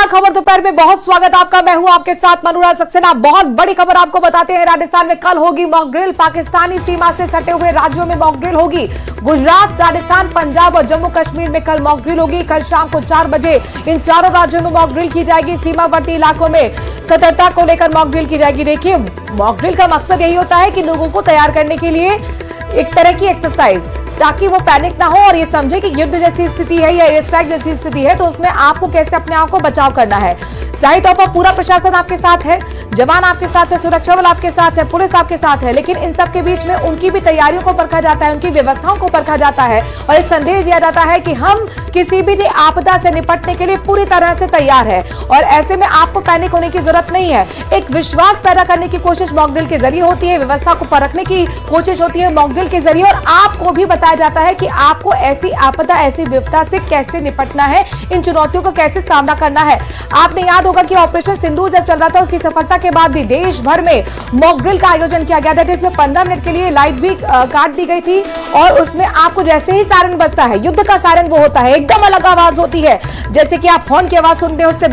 खबर दोपहर में बहुत स्वागत आपका। मैं हूं आपके साथ मनोराज सक्सेना। बहुत बड़ी खबर आपको बताते हैं। राजस्थान में कल होगी मॉक ड्रिल। पाकिस्तानी सीमा से सटे हुए राज्यों में मॉक ड्रिल होगी। गुजरात, राजस्थान, पंजाब और जम्मू कश्मीर में कल मॉक ड्रिल होगी। कल शाम को 4 बजे इन चारों राज्यों में मॉक ड्रिल की जाएगी। सीमावर्ती इलाकों में सतर्कता को लेकर मॉक ड्रिल की जाएगी। देखिए, मॉक ड्रिल का मकसद यही होता है कि लोगों को तैयार करने के लिए एक तरह की एक्सरसाइज, ताकि वो पैनिक ना हो और ये समझे कि युद्ध जैसी स्थिति है या एयर स्ट्राइक जैसी स्थिति है तो उसमें आपको कैसे अपने आप को बचाव करना है। जाहिर तौर पर पूरा प्रशासन आपके साथ है, जवान आपके साथ है, सुरक्षा बल आपके साथ है, पुलिस आपके साथ है, लेकिन इन सब के बीच में उनकी भी तैयारियों को परखा जाता है, उनकी व्यवस्थाओं को परखा जाता है और एक संदेश दिया जाता है कि हम किसी भी आपदा से निपटने के लिए पूरी तरह से तैयार है और ऐसे में आपको पैनिक होने की जरूरत नहीं है। एक विश्वास पैदा करने की कोशिश मॉक ड्रिल के जरिए होती है, व्यवस्था को परखने की कोशिश होती है मॉक ड्रिल के जरिए और आपको भी बताया जाता है कि आपको ऐसी आपदा, ऐसी विपदा से कैसे निपटना है, इन चुनौतियों को कैसे सामना करना है। आपने याद होगा कि ऑपरेशन सिंदूर जब चल रहा था, उसकी सफलता के बाद भी देश भर में मॉक ड्रिल का आयोजन किया गया था, जिसमें 15 मिनट के लिए लाइट भी काट दी गई थी और उसमें आपको जैसे ही सायरन बजता है, युद्ध का सायरन वो होता है, एकदम अलग आवाज होती है। जैसे कि आप हॉर्न की आवाज सुनते हैं, उससे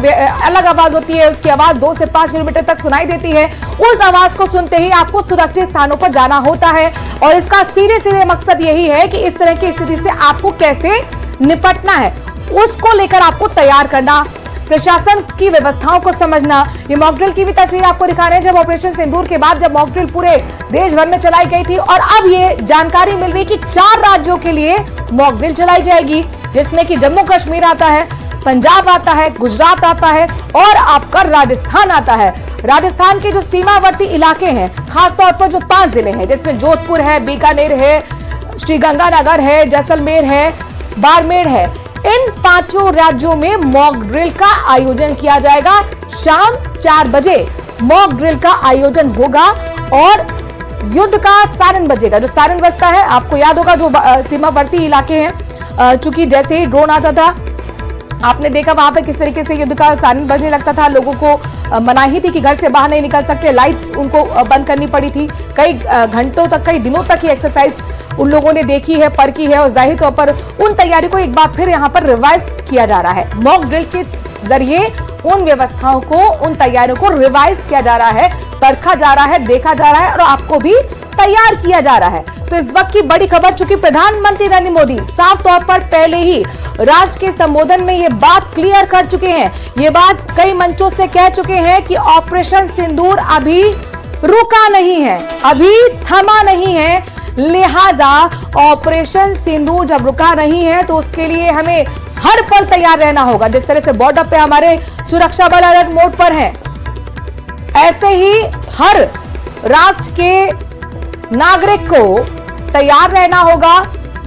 अलग आवाज होती है, उसकी आवाज 2 से 5 किलोमीटर तक सुनाई देती है। उस आवाज को सुनते ही आपको सुरक्षित स्थानों पर जाना होता है और इसका सीधे सीधे मकसद यही है कि इस तरह की स्थिति से आपको कैसे निपटना है, उसको लेकर आपको तैयार करना, प्रशासन की व्यवस्थाओं को समझना। ये मॉक ड्रिल की भी तस्वीर आपको दिखा रहे हैं जब ऑपरेशन सिंदूर के बाद जब मॉक ड्रिल पूरे देश भर में चलाई गई थी और अब ये जानकारी मिल रही कि 4 राज्यों के लिए मॉक ड्रिल चलाई जाएगी, जिसमें कि जम्मू कश्मीर आता है, पंजाब आता है, गुजरात आता है और आपका राजस्थान आता है। राजस्थान के जो सीमावर्ती इलाके हैं, खासतौर पर जो 5 जिले हैं, जिसमें जोधपुर है, बीकानेर है, श्रीगंगानगर है, जैसलमेर है, बाड़मेर है, इन 5 राज्यों में मॉक ड्रिल का आयोजन किया जाएगा। शाम 4 बजे मॉक ड्रिल का आयोजन होगा और युद्ध का सायरन बजेगा। जो सायरन बजता है, आपको याद होगा, जो सीमावर्ती इलाके हैं, चूंकि जैसे ही ड्रोन आता था आपने देखा वहां पे किस तरीके से युद्ध का सायरन बजने लगता था। लोगों को मनाही थी कि घर से बाहर नहीं निकल सकते, लाइट्स उनको बंद करनी पड़ी थी। कई घंटों तक, कई दिनों तक ये एक्सरसाइज उन लोगों ने देखी है, परखी है और जाहिर तौर पर उन तैयारी को एक बार फिर यहाँ पर रिवाइज किया जा रहा है। मॉक ड्रिल के जरिए उन व्यवस्थाओं को, उन तैयारियों को रिवाइज किया जा रहा है, परखा जा रहा है, देखा जा रहा है और आपको भी तैयार किया जा रहा है। तो इस वक्त की बड़ी खबर, चूंकि प्रधानमंत्री नरेंद्र मोदी साफ तौर पर पहले ही राष्ट्र के संबोधन में ये बात क्लियर कर चुके हैं, ये बात कई मंचों से कह चुके हैं कि ऑपरेशन सिंदूर अभी रुका नहीं है, अभी थमा नहीं है, लिहाजा ऑपरेशन सिंदूर जब रुका नहीं है तो उसके लिए हमें हर पल तैयार रहना होगा। जिस तरह से बॉर्डर पे हमारे सुरक्षा बल अलर्ट मोड पर हैं, ऐसे ही हर राष्ट्र के नागरिक को तैयार रहना होगा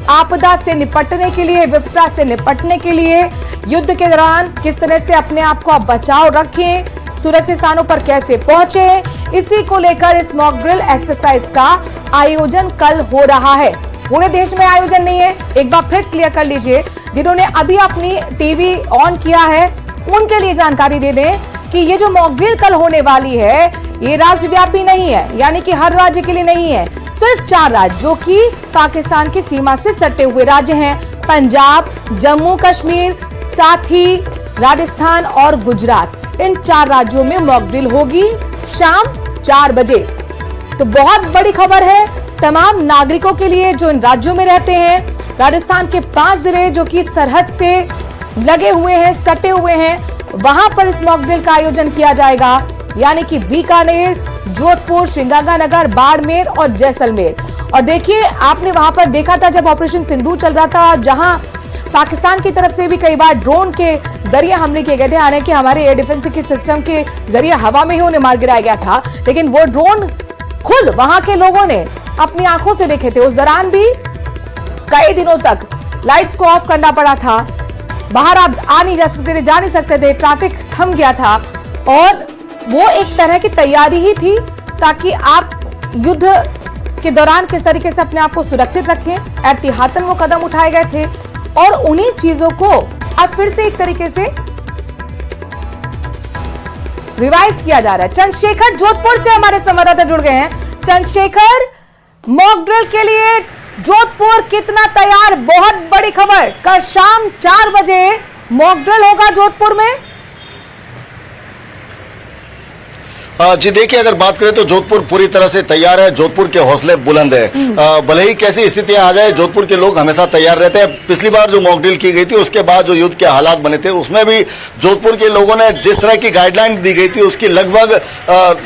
आपदा से निपटने के लिए, विपदा से निपटने के लिए। युद्ध के दौरान किस तरह से अपने आप को आप बचाव रखें, सुरक्षित स्थानों पर कैसे पहुंचे, इसी को लेकर इस मॉक ड्रिल एक्सरसाइज का आयोजन कल हो रहा है। पूरे देश में आयोजन नहीं है, एक बार फिर क्लियर कर लीजिए। जिन्होंने अभी अपनी टीवी ऑन किया है उनके लिए जानकारी दे दें कि ये जो मॉक ड्रिल कल होने वाली है ये राज्यव्यापी नहीं है, यानी कि हर राज्य के लिए नहीं है। सिर्फ 4 राज्य जो कि पाकिस्तान की सीमा से सटे हुए राज्य हैं, पंजाब, जम्मू कश्मीर, साथ ही राजस्थान और गुजरात, इन 4 राज्यों में मॉक ड्रिल होगी शाम 4 बजे। तो बहुत बड़ी खबर है तमाम नागरिकों के लिए जो इन राज्यों में रहते हैं। राजस्थान के 5 जिले जो कि सरहद से लगे हुए हैं, सटे हुए हैं, वहां पर इस मॉक ड्रिल का आयोजन किया जाएगा, यानी कि बीकानेर, जोधपुर, श्रीगंगानगर, बाड़मेर और जैसलमेर। और देखिए, आपने वहां पर देखा था जब ऑपरेशन सिंदूर चल रहा था, जहां पाकिस्तान की तरफ से भी कई बार ड्रोन के जरिए हमले किए गए थे, हालांकि हमारे एयर डिफेंस के सिस्टम के जरिए हवा में ही उन्हें मार गिराया गया था, लेकिन वो ड्रोन खुद वहां के लोगों ने अपनी आंखों से देखे थे। उस दौरान भी कई दिनों तक लाइट्स को ऑफ करना पड़ा था, बाहर आप आ नहीं जा सकते थे, जा नहीं सकते थे, ट्रैफिक थम गया था और वो एक तरह की तैयारी ही थी ताकि आप युद्ध के दौरान किस तरीके से अपने आप को सुरक्षित रखें। एहतियातन वो कदम उठाए गए थे और उन्हीं चीजों को अब फिर से एक तरीके से रिवाइज किया जा रहा है। चंद्रशेखर जोधपुर से हमारे संवाददाता जुड़ गए हैं। चंद्रशेखर, मॉक ड्रिल के लिए जोधपुर कितना तैयार? बहुत बड़ी खबर, कल शाम 4 बजे मॉक ड्रिल होगा जोधपुर में। जी देखिए, अगर बात करें तो जोधपुर पूरी तरह से तैयार है। जोधपुर के हौसले बुलंद है। भले ही कैसी स्थितियां आ जाए, जोधपुर के लोग हमेशा तैयार रहते हैं। पिछली बार जो मॉक ड्रिल की गई थी, उसके बाद जो युद्ध के हालात बने थे, उसमें भी जोधपुर के लोगों ने जिस तरह की गाइडलाइन दी गई थी, उसकी लगभग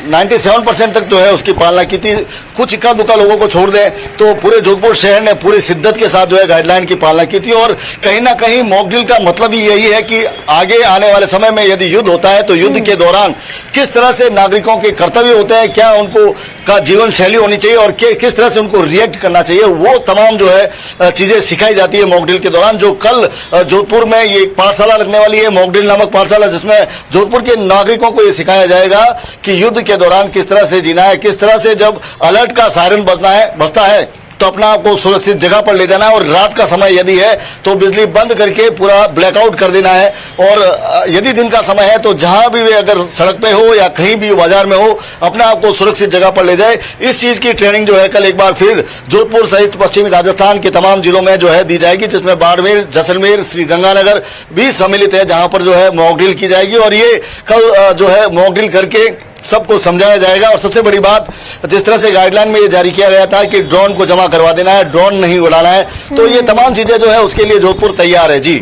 97% तक जो है उसकी पालना की थी। कुछ इक्का दुक्का लोगों को छोड़ दें तो पूरे जोधपुर शहर ने पूरी शिद्दत के साथ जो है गाइडलाइन की पालना की थी। और कहीं ना कहीं मॉक ड्रिल का मतलब ही यही है कि आगे आने वाले समय में यदि युद्ध होता है तो युद्ध के दौरान किस तरह से नागरिकों के कर्तव्य होते हैं, क्या उनको का जीवन शैली होनी चाहिए और किस तरह से उनको रिएक्ट करना चाहिए, वो तमाम जो है चीजें सिखाई जाती है मॉक ड्रिल के दौरान। जो कल जोधपुर में ये एक पाठशाला लगने वाली है, मॉक ड्रिल नामक पाठशाला, जिसमें जोधपुर के नागरिकों को ये सिखाया जाएगा कि युद्ध के दौरान किस तरह से जीना है, किस तरह से जब अलर्ट का सायरन बजता है तो अपना आपको सुरक्षित जगह पर ले जाना है, और रात का समय यदि है तो बिजली बंद करके पूरा ब्लैकआउट कर देना है। और यदि दिन का समय है तो जहां भी वे अगर सड़क पे हो या कहीं भी बाजार में हो, अपने आप को सुरक्षित जगह पर ले जाए। इस चीज की ट्रेनिंग जो है कल एक बार फिर जोधपुर सहित पश्चिमी राजस्थान के तमाम जिलों में जो है दी जाएगी, जिसमें बाड़मेर, जैसलमेर, श्रीगंगानगर भी सम्मिलित है, जहां पर जो है मॉक ड्रिल की जाएगी। और ये कल जो है मॉक ड्रिल करके सबको समझाया जाएगा। और सबसे बड़ी बात, जिस तरह से गाइडलाइन में ये जारी किया गया था कि ड्रोन को जमा करवा देना है, ड्रोन नहीं उड़ाना है, तो ये तमाम चीजें जो है उसके लिए जोधपुर तैयार है। जी,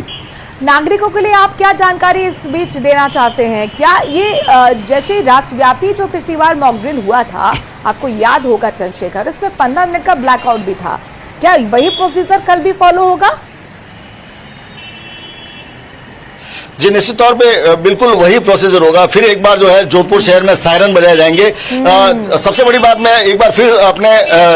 नागरिकों के लिए आप क्या जानकारी इस बीच देना चाहते हैं? क्या ये जैसे राष्ट्रव्यापी जो पिछली बार मॉक ड्रिल हुआ था, आपको याद होगा चंद्रशेखर, इसमें 15 मिनट का ब्लैकआउट भी था, क्या वही प्रोसीजर कल भी फॉलो होगा? जी निश्चित तौर पे बिल्कुल वही प्रोसीजर होगा। फिर एक बार जो है जोधपुर शहर में सायरन बजाए जाएंगे। सबसे बड़ी बात, मैं एक बार फिर अपने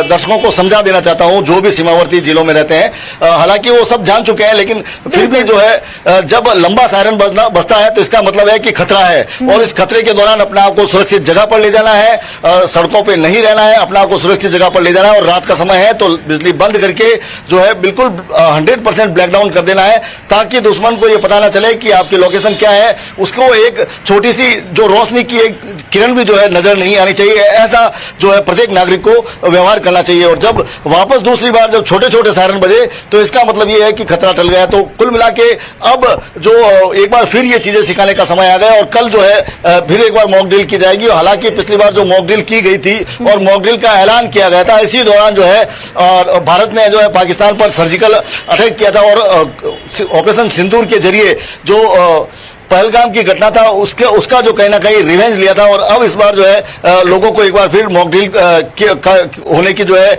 दर्शकों को समझा देना चाहता हूं जो भी सीमावर्ती जिलों में रहते हैं। हालांकि वो सब जान चुके हैं, लेकिन फिर भी जो है जब लंबा सायरन बजता है तो इसका मतलब है कि खतरा है, और इस खतरे के दौरान अपने आप को सुरक्षित जगह पर ले जाना है, सड़कों पर नहीं रहना है, अपने आप को सुरक्षित जगह पर ले जाना है। और रात का समय है तो बिजली बंद करके जो है बिल्कुल 100% ब्लैकडाउन कर देना है, ताकि दुश्मन को ये पता ना चले कि आपकी लोकेशन क्या है। उसको एक छोटी सी जो रोशनी की एक किरण भी जो है नजर नहीं आनी चाहिए। ऐसा जो है प्रत्येक नागरिक को व्यवहार करना चाहिए। और जब वापस दूसरी बार जब छोटे छोटे सायरन बजे तो इसका मतलब ये है कि खतरा टल गया। तो कुल मिला के अब जो एक बार फिर ये चीजें सिखाने का समय आ गया, और कल जो है फिर एक बार मॉक ड्रिल की जाएगी। हालांकि पिछली बार जो मॉक ड्रिल की गई थी और मॉक ड्रिल का ऐलान किया गया था, इसी दौरान जो है भारत ने जो है पाकिस्तान पर सर्जिकल अटैक किया था, और ऑपरेशन सिंदूर के जरिए जो पहलगाम की घटना था उसका जो कहीं ना कहीं रिवेंज लिया था। और अब इस बार जो है लोगों को एक बार फिर मॉक ड्रिल होने की जो है